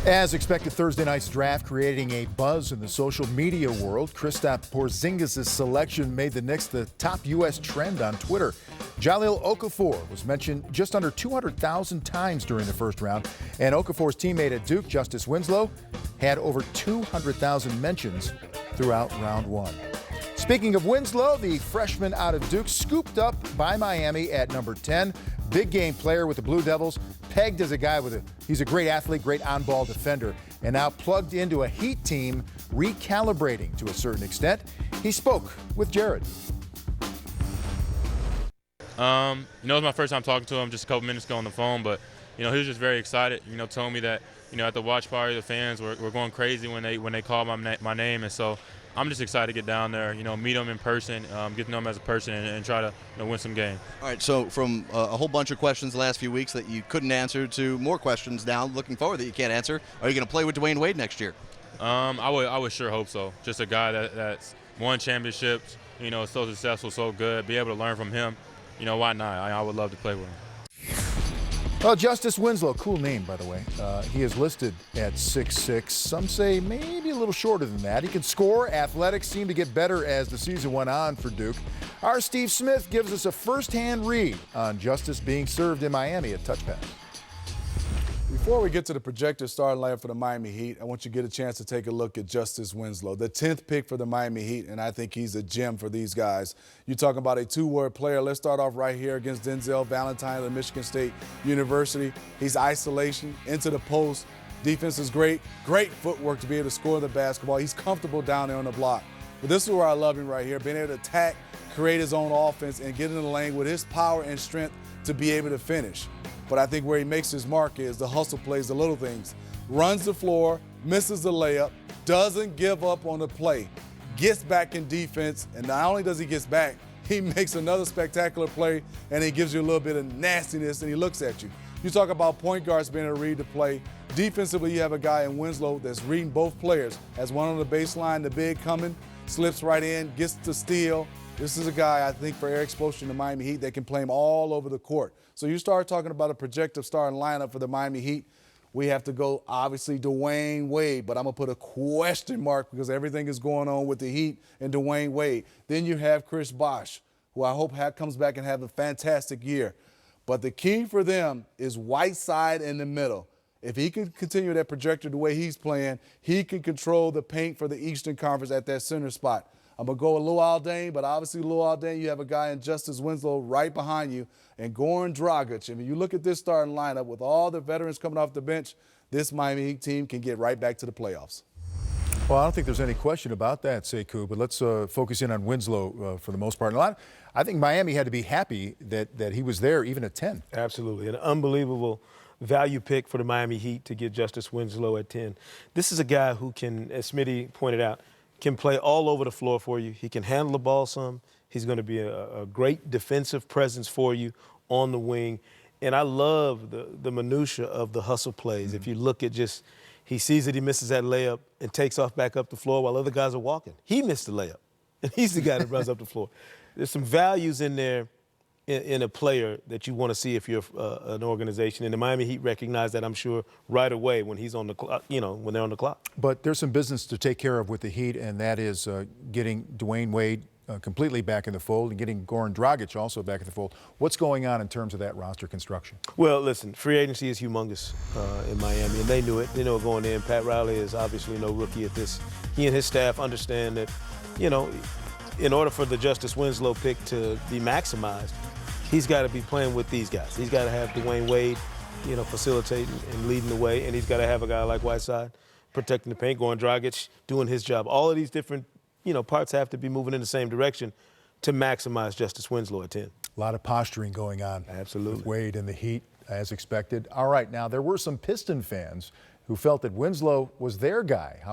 As expected, Thursday night's draft creating a buzz in the social media world. Kristaps Porzingis' selection made the Knicks the top U.S. trend on Twitter. Jahlil Okafor was mentioned just under 200,000 times during the first round, and Okafor's teammate at Duke, Justise Winslow, had over 200,000 mentions throughout round one. Speaking of Winslow, the freshman out of Duke, scooped up by Miami at number 10. Big game player with the Blue Devils, pegged as a guy he's a great athlete, great on-ball defender, and now plugged into a Heat team, recalibrating to a certain extent. He spoke with Jared. It was my first time talking to him just a couple minutes ago on the phone, but, he was just very excited, told me that, at the watch party, the fans were going crazy when they called my name, and so I'm just excited to get down there, meet him in person, get to know him as a person, and try to win some games. All right, so from a whole bunch of questions the last few weeks that you couldn't answer to more questions now looking forward that you can't answer, are you going to play with Dwayne Wade next year? I would sure hope so. Just a guy that's won championships, so successful, so good, be able to learn from him. Why not? I would love to play with him. Well, Justise Winslow, cool name, by the way. He is listed at 6'6". Some say maybe a little shorter than that. He can score. Athletics seem to get better as the season went on for Duke. Our Steve Smith gives us a first-hand read on Justise being served in Miami at touch pass. Before we get to the projected starting lineup for the Miami Heat, I want you to get a chance to take a look at Justise Winslow, the 10th pick for the Miami Heat, and I think he's a gem for these guys. You're talking about a two-word player. Let's start off right here against Denzel Valentine of Michigan State University. He's isolation, into the post. Defense is great. Great footwork to be able to score the basketball. He's comfortable down there on the block. But this is where I love him right here, being able to attack, create his own offense, and get in the lane with his power and strength to be able to finish. But I think where he makes his mark is the hustle plays, the little things. Runs the floor, misses the layup, doesn't give up on the play, gets back in defense, and not only does he get back, he makes another spectacular play, and he gives you a little bit of nastiness, and he looks at you. You talk about point guards being able to read the play. Defensively, you have a guy in Winslow that's reading both players. Has one on the baseline, the big coming, slips right in, gets the steal. This is a guy, I think, for Eric Spoelstra and the Miami Heat, that can play him all over the court. So you start talking about a projected starting lineup for the Miami Heat. We have to go, obviously, Dwayne Wade, but I'm going to put a question mark because everything is going on with the Heat and Dwayne Wade. Then you have Chris Bosh, who I hope comes back and have a fantastic year. But the key for them is Whiteside in the middle. If he can continue that projected the way he's playing, he can control the paint for the Eastern Conference at that center spot. I'm going to go with Luol Deng, but obviously Luol Deng, you have a guy in Justise Winslow right behind you, and Goran Dragic. And if you look at this starting lineup with all the veterans coming off the bench, this Miami Heat team can get right back to the playoffs. Well, I don't think there's any question about that, Sekou, but let's focus in on Winslow for the most part. I think Miami had to be happy that he was there even at 10. Absolutely. An unbelievable value pick for the Miami Heat to get Justise Winslow at 10. This is a guy who can, as Smitty pointed out, can play all over the floor for you. He can handle the ball some. He's going to be a great defensive presence for you on the wing. And I love the minutia of the hustle plays. Mm-hmm. If you look at just, he sees that he misses that layup and takes off back up the floor while other guys are walking. He missed the layup, and he's the guy that runs up the floor. There's some values in there in a player that you want to see if you're an organization. And the Miami Heat recognize that, I'm sure, right away when he's on the clock, when they're on the clock. But there's some business to take care of with the Heat, and that is getting Dwayne Wade completely back in the fold and getting Goran Dragic also back in the fold. What's going on in terms of that roster construction? Well, listen, free agency is humongous in Miami, and they knew it. They know it going in. Pat Riley is obviously no rookie at this. He and his staff understand that, in order for the Justise Winslow pick to be maximized, he's got to be playing with these guys. He's got to have Dwayne Wade, facilitating and leading the way, and he's got to have a guy like Whiteside protecting the paint, Goran Dragic doing his job. All of these different, parts have to be moving in the same direction to maximize Justise Winslow at 10. A lot of posturing going on. Absolutely. With Wade and the Heat, as expected. All right, now there were some Piston fans who felt that Winslow was their guy.